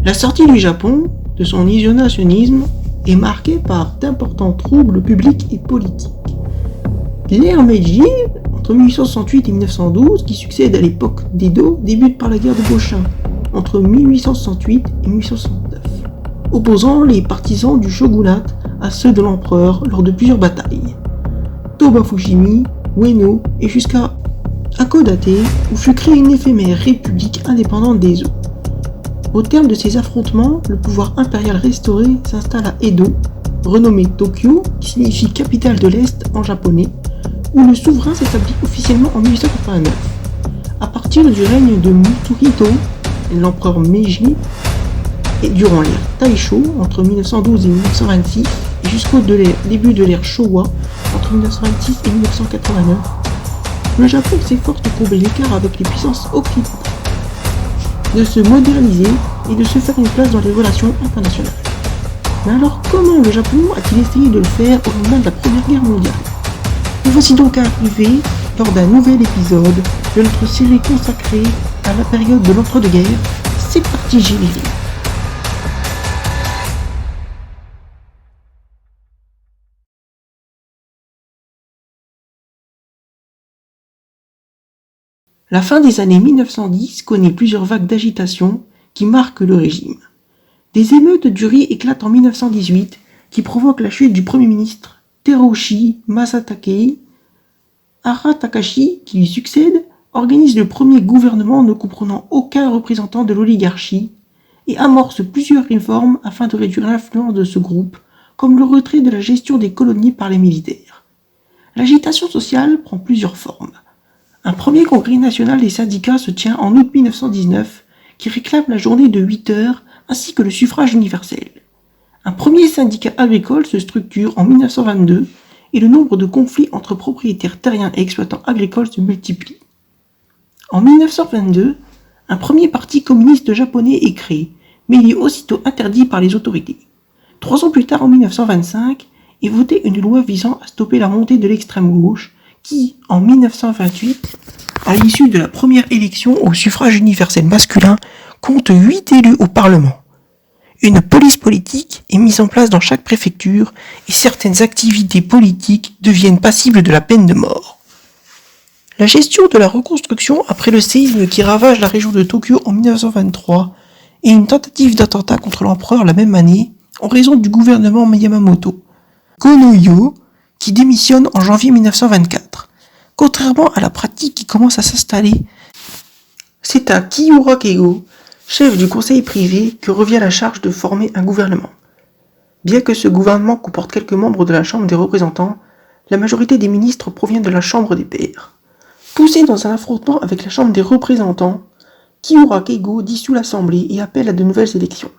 La sortie du Japon de son isolationnisme est marquée par d'importants troubles publics et politiques. L'ère Meiji, entre 1868 et 1912, qui succède à l'époque d'Edo, débute par la guerre de Goshin, entre 1868 et 1869, opposant les partisans du shogunat à ceux de l'empereur lors de plusieurs batailles. Toba Fushimi, Ueno et jusqu'à Hakodate, où fut créée une éphémère république indépendante des Eaux. Au terme de ces affrontements, le pouvoir impérial restauré s'installe à Edo, renommé Tokyo, qui signifie capitale de l'Est en japonais, où le souverain s'établit officiellement en 1889. À partir du règne de Mitsuhito, l'empereur Meiji, et durant l'ère Taisho, entre 1912 et 1926, et jusqu'au début de l'ère Showa, entre 1926 et 1989, le Japon s'efforce de combler l'écart avec les puissances occidentales, de se moderniser et de se faire une place dans les relations internationales. Mais alors comment le Japon a-t-il essayé de le faire au moment de la Première Guerre mondiale? Nous voici donc arrivés lors d'un nouvel épisode de notre série consacrée à la période de l'entre-deux-guerres. C'est parti, générique. La fin des années 1910 connaît plusieurs vagues d'agitation qui marquent le régime. Des émeutes du riz éclatent en 1918 qui provoquent la chute du Premier ministre Teruoshi Masatakei. Hara Takashi, qui lui succède, organise le premier gouvernement ne comprenant aucun représentant de l'oligarchie et amorce plusieurs réformes afin de réduire l'influence de ce groupe, comme le retrait de la gestion des colonies par les militaires. L'agitation sociale prend plusieurs formes. Un premier congrès national des syndicats se tient en août 1919 qui réclame la journée de 8 heures ainsi que le suffrage universel. Un premier syndicat agricole se structure en 1922 et le nombre de conflits entre propriétaires terriens et exploitants agricoles se multiplie. En 1922, un premier parti communiste japonais est créé, mais il est aussitôt interdit par les autorités. 3 ans plus tard, en 1925, est votée une loi visant à stopper la montée de l'extrême gauche qui, en 1928, à l'issue de la première élection au suffrage universel masculin, compte 8 élus au Parlement. Une police politique est mise en place dans chaque préfecture et certaines activités politiques deviennent passibles de la peine de mort. La gestion de la reconstruction après le séisme qui ravage la région de Tokyo en 1923 et une tentative d'attentat contre l'empereur la même année en raison du gouvernement Yamamoto, Konoyo, qui démissionne en janvier 1924. Contrairement à la pratique qui commence à s'installer, c'est à Kiyura Keigo, chef du conseil privé, que revient la charge de former un gouvernement. Bien que ce gouvernement comporte quelques membres de la Chambre des représentants, la majorité des ministres provient de la Chambre des pairs. Poussé dans un affrontement avec la Chambre des représentants, Kiyura Keigo dissout l'Assemblée et appelle à de nouvelles élections.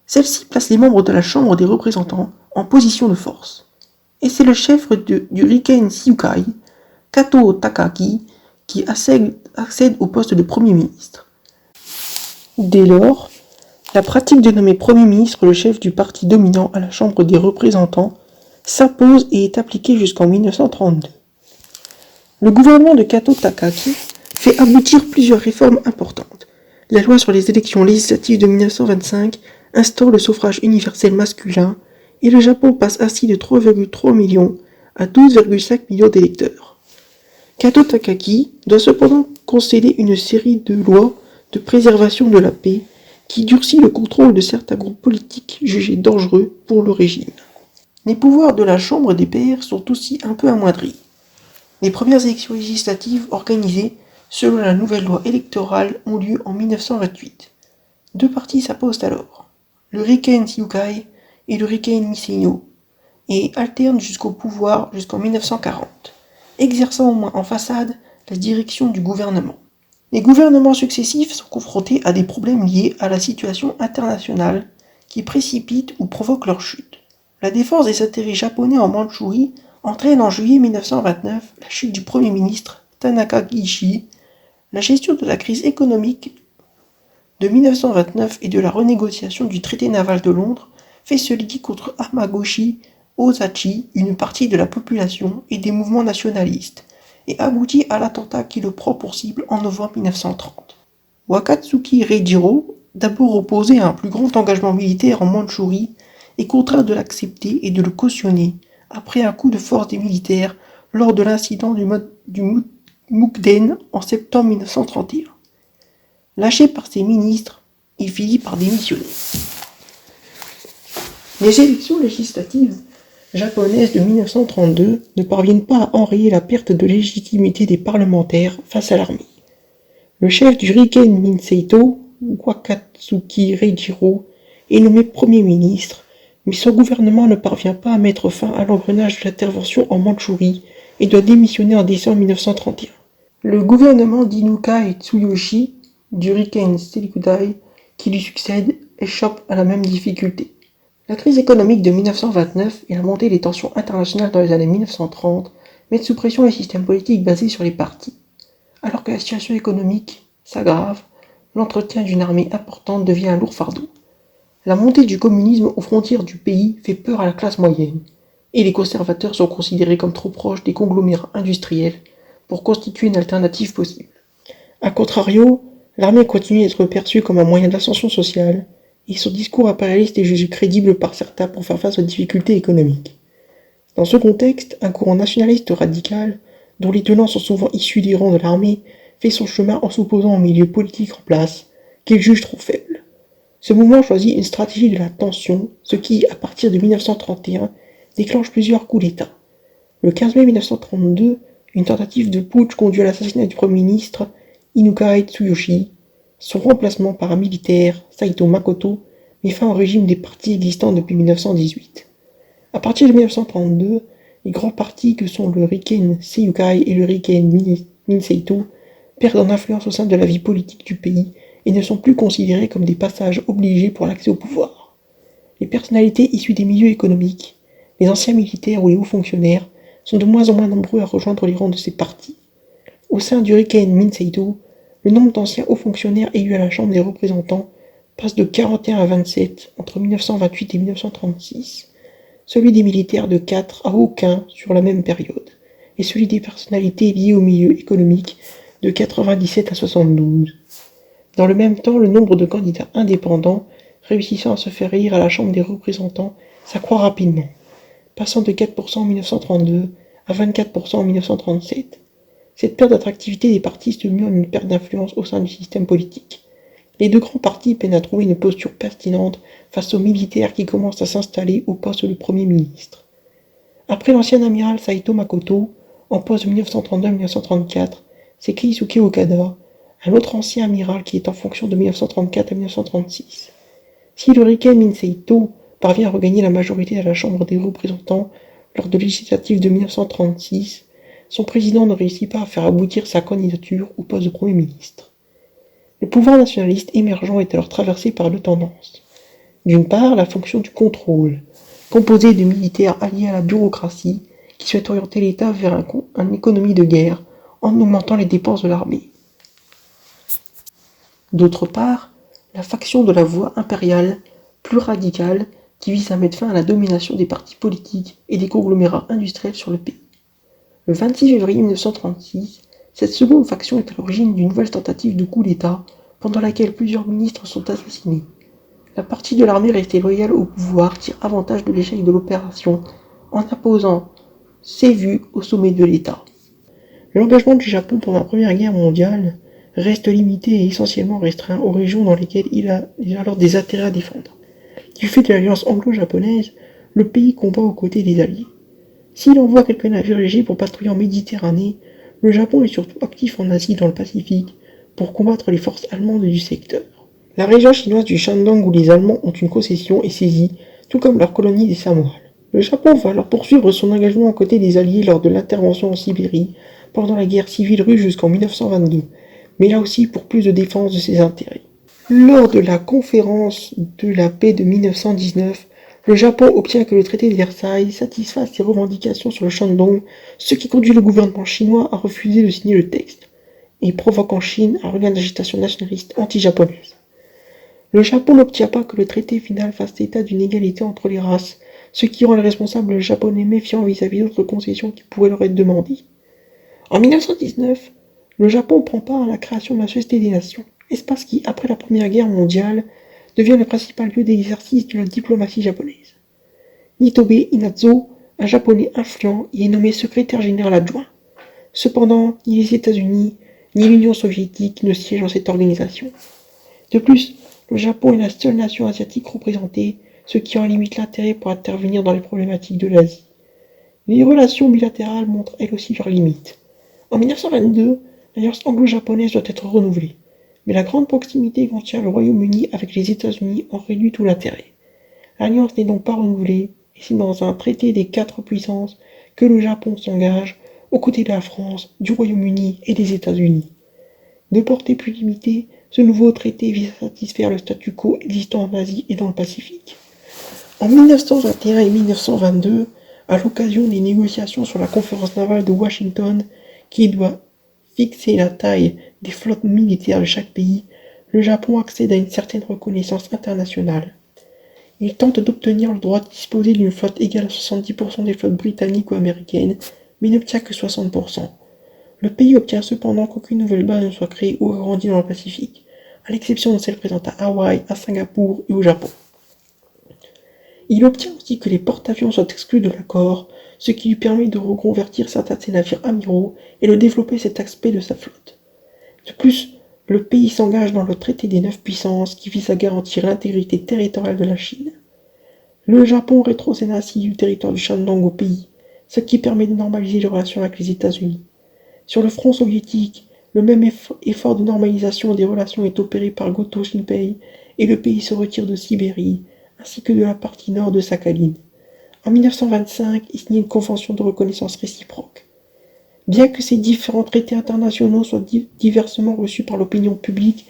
Celle-ci place les membres de la Chambre des représentants en position de force. Et c'est le chef du Riken Shiukai, Kato Takaki, qui accède au poste de Premier ministre. Dès lors, la pratique de nommer Premier ministre le chef du parti dominant à la Chambre des représentants s'impose et est appliquée jusqu'en 1932. Le gouvernement de Kato Takaki fait aboutir plusieurs réformes importantes. La loi sur les élections législatives de 1925 instaure le suffrage universel masculin et le Japon passe ainsi de 3,3 millions à 12,5 millions d'électeurs. Kato Takaki doit cependant concéder une série de lois de préservation de la paix qui durcit le contrôle de certains groupes politiques jugés dangereux pour le régime. Les pouvoirs de la Chambre des pairs sont aussi un peu amoindris. Les premières élections législatives organisées selon la nouvelle loi électorale ont lieu en 1928. 2 partis s'imposent alors, le Riken Shiukai et le Riken Nisseyo, et alternent jusqu'au pouvoir jusqu'en 1940, exerçant au moins en façade la direction du gouvernement. Les gouvernements successifs sont confrontés à des problèmes liés à la situation internationale qui précipitent ou provoquent leur chute. La défense des intérêts japonais en Mandchourie entraîne en juillet 1929 la chute du Premier ministre Tanaka Kishi, la gestion de la crise économique de 1929 et de la renégociation du traité naval de Londres fait se liguer contre Hamagoshi Osachi, une partie de la population et des mouvements nationalistes, et aboutit à l'attentat qui le prend pour cible en novembre 1930. Wakatsuki Reijiro, d'abord opposé à un plus grand engagement militaire en Mandchourie, est contraint de l'accepter et de le cautionner, après un coup de force des militaires lors de l'incident du Mukden en septembre 1931. Lâché par ses ministres, il finit par démissionner. Les élections législatives japonaises de 1932 ne parviennent pas à enrayer la perte de légitimité des parlementaires face à l'armée. Le chef du Riken Minseito, Wakatsuki Reijiro, est nommé Premier ministre, mais son gouvernement ne parvient pas à mettre fin à l'engrenage de l'intervention en Mandchourie et doit démissionner en décembre 1931. Le gouvernement d'Inukai Tsuyoshi, du Riken Seikudai, qui lui succède, échappe à la même difficulté. La crise économique de 1929 et la montée des tensions internationales dans les années 1930 mettent sous pression les systèmes politiques basés sur les partis. Alors que la situation économique s'aggrave, l'entretien d'une armée importante devient un lourd fardeau. La montée du communisme aux frontières du pays fait peur à la classe moyenne, et les conservateurs sont considérés comme trop proches des conglomérats industriels pour constituer une alternative possible. A contrario, l'armée continue d'être perçue comme un moyen d'ascension sociale, et son discours impérialiste est jugé crédible par certains pour faire face aux difficultés économiques. Dans ce contexte, un courant nationaliste radical, dont les tenants sont souvent issus des rangs de l'armée, fait son chemin en s'opposant au milieu politique en place, qu'il juge trop faible. Ce mouvement choisit une stratégie de la tension, ce qui, à partir de 1931, déclenche plusieurs coups d'État. Le 15 mai 1932, une tentative de putsch conduit à l'assassinat du Premier ministre Inukai Tsuyoshi. Son remplacement par un militaire, Saito Makoto, met fin au régime des partis existants depuis 1918. À partir de 1932, les grands partis que sont le Riken Seiyukai et le Riken Minseito perdent en influence au sein de la vie politique du pays et ne sont plus considérés comme des passages obligés pour l'accès au pouvoir. Les personnalités issues des milieux économiques, les anciens militaires ou les hauts fonctionnaires sont de moins en moins nombreux à rejoindre les rangs de ces partis. Au sein du Riken Minseito, le nombre d'anciens hauts fonctionnaires élus à la Chambre des représentants passe de 41 à 27 entre 1928 et 1936, celui des militaires de 4 à aucun sur la même période, et celui des personnalités liées au milieu économique de 97 à 72. Dans le même temps, le nombre de candidats indépendants réussissant à se faire élire à la Chambre des représentants s'accroît rapidement, passant de 4% en 1932 à 24% en 1937. Cette perte d'attractivité des partis se mue en une perte d'influence au sein du système politique. Les deux grands partis peinent à trouver une posture pertinente face aux militaires qui commencent à s'installer au poste de Premier ministre. Après l'ancien amiral Saito Makoto, en poste de 1932 à 1934, c'est Keisuke Okada, un autre ancien amiral qui est en fonction de 1934 à 1936. Si le Riken Minseito parvient à regagner la majorité à la Chambre des représentants lors de législatives de 1936, son président ne réussit pas à faire aboutir sa candidature au poste de Premier ministre. Le pouvoir nationaliste émergent est alors traversé par deux tendances. D'une part, la fonction du contrôle, composée de militaires alliés à la bureaucratie, qui souhaitent orienter l'État vers une économie de guerre en augmentant les dépenses de l'armée. D'autre part, la faction de la voie impériale, plus radicale, qui vise à mettre fin à la domination des partis politiques et des conglomérats industriels sur le pays. Le 26 février 1936, cette seconde faction est à l'origine d'une nouvelle tentative de coup d'État, pendant laquelle plusieurs ministres sont assassinés. La partie de l'armée restée loyale au pouvoir tire avantage de l'échec de l'opération, en imposant ses vues au sommet de l'État. L'engagement du Japon pendant la Première Guerre mondiale reste limité et essentiellement restreint aux régions dans lesquelles il a alors des intérêts à défendre. Du fait de l'alliance anglo-japonaise, le pays combat aux côtés des Alliés. S'il envoie quelques navires légers pour patrouiller en Méditerranée, le Japon est surtout actif en Asie dans le Pacifique pour combattre les forces allemandes du secteur. La région chinoise du Shandong où les Allemands ont une concession est saisie, tout comme leur colonie des Samoa. Le Japon va alors poursuivre son engagement aux côtés des Alliés lors de l'intervention en Sibérie pendant la guerre civile russe jusqu'en 1922, mais là aussi pour plus de défense de ses intérêts. Lors de la conférence de la paix de 1919, le Japon obtient que le traité de Versailles satisfasse ses revendications sur le Shandong, ce qui conduit le gouvernement chinois à refuser de signer le texte, et provoque en Chine un regain d'agitation nationaliste anti-japonaise. Le Japon n'obtient pas que le traité final fasse état d'une égalité entre les races, ce qui rend les responsables japonais méfiants vis-à-vis d'autres concessions qui pourraient leur être demandées. En 1919, le Japon prend part à la création de la Société des Nations, espace qui, après la Première Guerre mondiale, devient le principal lieu d'exercice de la diplomatie japonaise. Nitobe Inazo, un japonais influent, y est nommé secrétaire général adjoint. Cependant, ni les États-Unis, ni l'Union soviétique ne siègent dans cette organisation. De plus, le Japon est la seule nation asiatique représentée, ce qui en limite l'intérêt pour intervenir dans les problématiques de l'Asie. Les relations bilatérales montrent elles aussi leurs limites. En 1922, l'alliance anglo-japonaise doit être renouvelée, mais la grande proximité qu'entretient le Royaume-Uni avec les États-Unis en réduit tout l'intérêt. L'alliance n'est donc pas renouvelée, et c'est dans un traité des 4 puissances que le Japon s'engage aux côtés de la France, du Royaume-Uni et des États-Unis. De portée plus limitée, ce nouveau traité vise à satisfaire le statu quo existant en Asie et dans le Pacifique. En 1921 et 1922, à l'occasion des négociations sur la conférence navale de Washington, qui doit fixer la taille des flottes militaires de chaque pays, le Japon accède à une certaine reconnaissance internationale. Il tente d'obtenir le droit de disposer d'une flotte égale à 70% des flottes britanniques ou américaines, mais n'obtient que 60%. Le pays obtient cependant qu'aucune nouvelle base ne soit créée ou agrandie dans le Pacifique, à l'exception de celles présentes à Hawaï, à Singapour et au Japon. Il obtient aussi que les porte-avions soient exclus de l'accord, ce qui lui permet de reconvertir certains de ses navires amiraux et de développer cet aspect de sa flotte. De plus, le pays s'engage dans le traité des 9 puissances qui vise à garantir l'intégrité territoriale de la Chine. Le Japon rétrocède ainsi du territoire du Shandong au pays, ce qui permet de normaliser les relations avec les États-Unis. Sur le front soviétique, le même effort de normalisation des relations est opéré par Goto Shinpei et le pays se retire de Sibérie, ainsi que de la partie nord de Sakhaline. En 1925, il signe une convention de reconnaissance réciproque. Bien que ces différents traités internationaux soient diversement reçus par l'opinion publique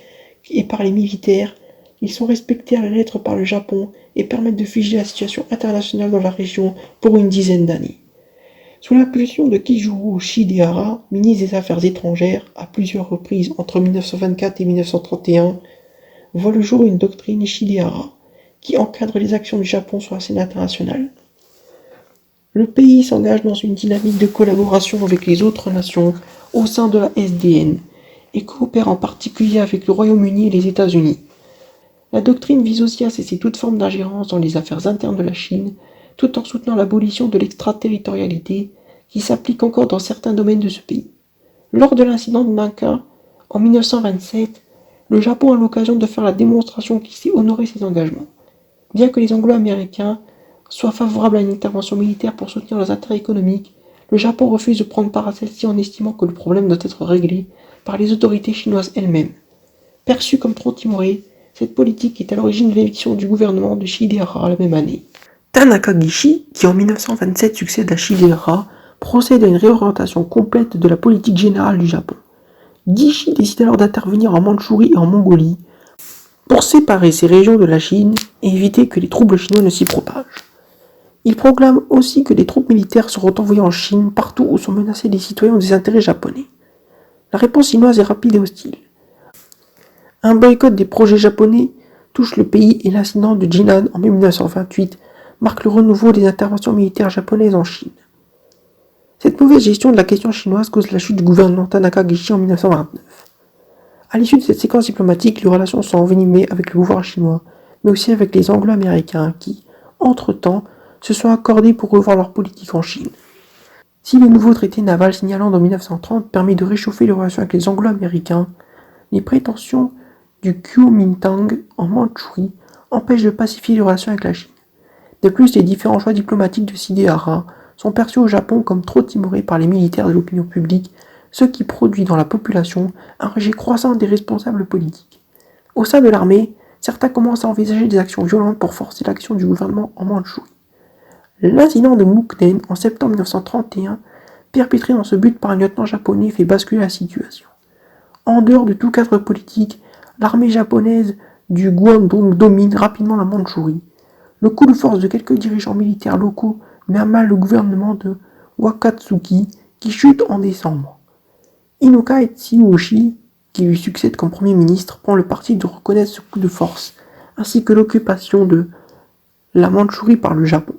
et par les militaires, ils sont respectés à la lettre par le Japon et permettent de figer la situation internationale dans la région pour une dizaine d'années. Sous l'impulsion de Kijuro Shidehara, ministre des Affaires étrangères, à plusieurs reprises entre 1924 et 1931, voit le jour une doctrine Shidehara qui encadre les actions du Japon sur la scène internationale. Le pays s'engage dans une dynamique de collaboration avec les autres nations au sein de la SDN et coopère en particulier avec le Royaume-Uni et les États-Unis. La doctrine vise aussi à cesser toute forme d'ingérence dans les affaires internes de la Chine, tout en soutenant l'abolition de l'extraterritorialité qui s'applique encore dans certains domaines de ce pays. Lors de l'incident de Nankin, en 1927, le Japon a l'occasion de faire la démonstration qu'il sait honorer ses engagements. Bien que les Anglo-Américains soient favorables à une intervention militaire pour soutenir leurs intérêts économiques, le Japon refuse de prendre part à celle-ci en estimant que le problème doit être réglé par les autorités chinoises elles-mêmes. Perçue comme trop timorée, cette politique est à l'origine de l'éviction du gouvernement de Shidehara la même année. Tanaka Gishi, qui en 1927 succède à Shidehara, procède à une réorientation complète de la politique générale du Japon. Gishi décide alors d'intervenir en Mandchourie et en Mongolie pour séparer ces régions de la Chine et éviter que les troubles chinois ne s'y propagent. Il proclame aussi que les troupes militaires seront envoyées en Chine partout où sont menacés les citoyens ou des intérêts japonais. La réponse chinoise est rapide et hostile. Un boycott des projets japonais touche le pays et l'incident de Jinan en 1928 marque le renouveau des interventions militaires japonaises en Chine. Cette mauvaise gestion de la question chinoise cause la chute du gouvernement Tanaka Gishi en 1929. À l'issue de cette séquence diplomatique, les relations sont envenimées avec le pouvoir chinois, mais aussi avec les Anglo-Américains qui, entre-temps, se sont accordés pour revoir leur politique en Chine. Si le nouveau traité naval signalant en 1930 permet de réchauffer les relations avec les Anglo-Américains, les prétentions du Kuomintang en Mandchourie empêchent de pacifier les relations avec la Chine. De plus, les différents choix diplomatiques de Shidehara sont perçus au Japon comme trop timorés par les militaires de l'opinion publique, ce qui produit dans la population un rejet croissant des responsables politiques. Au sein de l'armée, certains commencent à envisager des actions violentes pour forcer l'action du gouvernement en Mandchourie. L'incident de Mukden en septembre 1931, perpétré dans ce but par un lieutenant japonais, fait basculer la situation. En dehors de tout cadre politique, l'armée japonaise du Guandong domine rapidement la Mandchourie. Le coup de force de quelques dirigeants militaires locaux met à mal le gouvernement de Wakatsuki qui chute en décembre. Inoka Tsuyoshi, qui lui succède comme Premier ministre, prend le parti de reconnaître ce coup de force, ainsi que l'occupation de la Mandchourie par le Japon.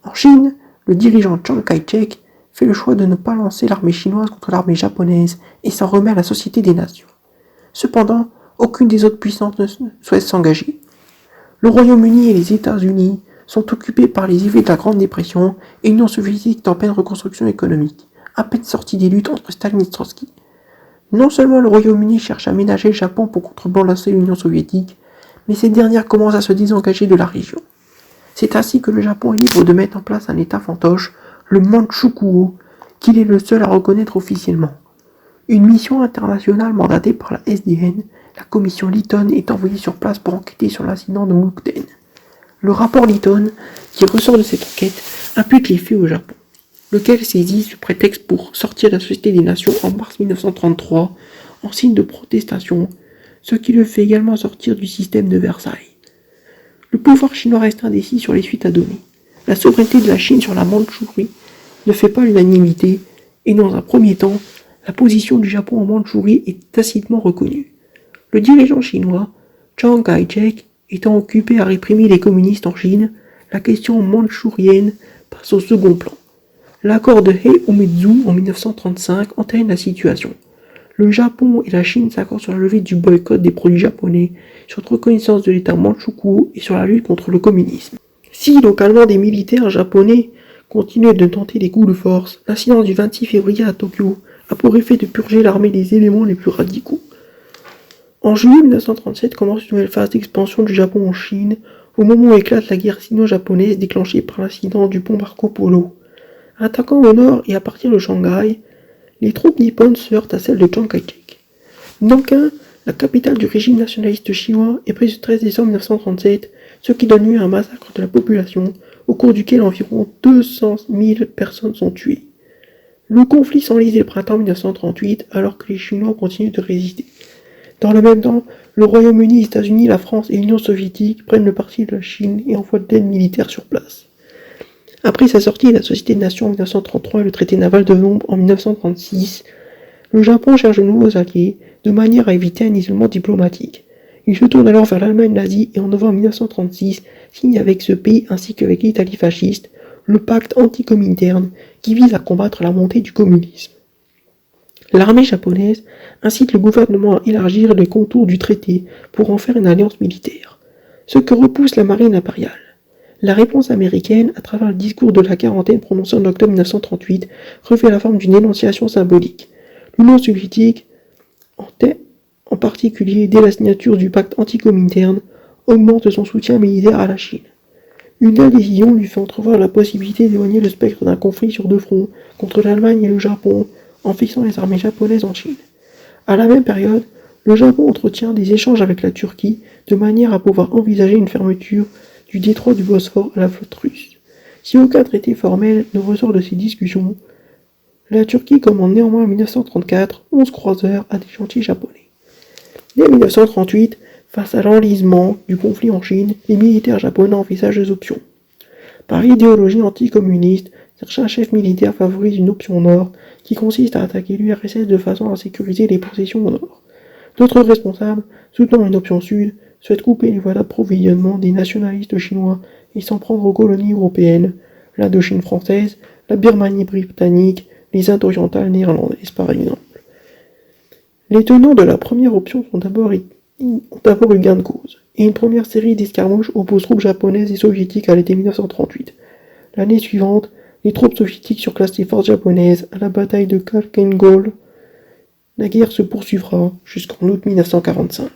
En Chine, le dirigeant Chiang Kai-shek fait le choix de ne pas lancer l'armée chinoise contre l'armée japonaise et s'en remet à la Société des Nations. Cependant, Aucune des autres puissances ne souhaite s'engager. Le Royaume-Uni et les États-Unis sont occupés par les effets de la Grande Dépression et l'Union soviétique est en pleine reconstruction économique, à peine sortie des luttes entre Staline et Trotsky. Non seulement le Royaume-Uni cherche à ménager le Japon pour contrebalancer l'Union soviétique, mais cette dernière commence à se désengager de la région. C'est ainsi que le Japon est libre de mettre en place un État fantoche, le Manchukuo, qu'il est le seul à reconnaître officiellement. Une mission internationale mandatée par la SDN, la commission Lytton, est envoyée sur place pour enquêter sur l'incident de Mukden. Le rapport Lytton, qui ressort de cette enquête, impute les faits au Japon, lequel saisit ce prétexte pour sortir de la Société des Nations en mars 1933 en signe de protestation, ce qui le fait également sortir du système de Versailles. Le pouvoir chinois reste indécis sur les suites à donner. La souveraineté de la Chine sur la Mandchourie ne fait pas l'unanimité, et dans un premier temps, la position du Japon en Mandchourie est tacitement reconnue. Le dirigeant chinois, Chiang Kai-shek, étant occupé à réprimer les communistes en Chine, la question mandchourienne passe au second plan. L'accord de Heiumeizhou en 1935 entérine la situation. Le Japon et la Chine s'accordent sur la levée du boycott des produits japonais, sur la reconnaissance de l'État Manchukuo et sur la lutte contre le communisme. Si localement des militaires japonais continuaient de tenter des coups de force, l'incident du 26 février à Tokyo a pour effet de purger l'armée des éléments les plus radicaux. En juillet 1937 commence une nouvelle phase d'expansion du Japon en Chine, au moment où éclate la guerre sino-japonaise déclenchée par l'incident du pont Marco Polo. Attaquant au nord et à partir de Shanghai, les troupes nippones se heurtent à celles de Chiang Kai-shek. Nankin, la capitale du régime nationaliste chinois, est prise le 13 décembre 1937, ce qui donne lieu à un massacre de la population, au cours duquel environ 200 000 personnes sont tuées. Le conflit s'enlise dès le printemps 1938, alors que les Chinois continuent de résister. Dans le même temps, le Royaume-Uni, les États-Unis, la France et l'Union soviétique prennent le parti de la Chine et envoient de l'aide militaire sur place. Après sa sortie de la Société des Nations en 1933 et le traité naval de Londres en 1936, le Japon cherche de nouveaux alliés, de manière à éviter un isolement diplomatique. Il se tourne alors vers l'Allemagne nazie et en novembre 1936 signe avec ce pays ainsi qu'avec l'Italie fasciste le pacte anti-Comintern qui vise à combattre la montée du communisme. L'armée japonaise incite le gouvernement à élargir les contours du traité pour en faire une alliance militaire, ce que repousse la marine impériale. La réponse américaine, à travers le discours de la quarantaine prononcé en octobre 1938, revêt la forme d'une énonciation symbolique. L'Union soviétique, en particulier dès la signature du pacte anti-Comintern, augmente son soutien militaire à la Chine. Une telle décision lui fait entrevoir la possibilité d'éloigner le spectre d'un conflit sur deux fronts, contre l'Allemagne et le Japon, en fixant les armées japonaises en Chine. À la même période, le Japon entretient des échanges avec la Turquie, de manière à pouvoir envisager une fermeture du détroit du Bosphore à la flotte russe. Si aucun traité formel ne ressort de ces discussions, la Turquie commande néanmoins en 1934 11 croiseurs à des chantiers japonais. Dès 1938, face à l'enlisement du conflit en Chine, les militaires japonais envisagent deux options. Par idéologie anticommuniste, certains chefs militaires favorisent une option nord qui consiste à attaquer l'URSS de façon à sécuriser les possessions au nord. D'autres responsables, soutenant une option sud, souhaitent couper les voies d'approvisionnement des nationalistes chinois et s'en prendre aux colonies européennes, l'Indochine française, la Birmanie britannique, les Indes orientales néerlandaises par exemple. Les tenants de la première option ont d'abord eu gain de cause, et une première série d'escarmouches oppose troupes japonaises et soviétiques à l'été 1938. L'année suivante, les troupes soviétiques surclassent les forces japonaises à la bataille de Khalkhin Gol. La guerre se poursuivra jusqu'en août 1945.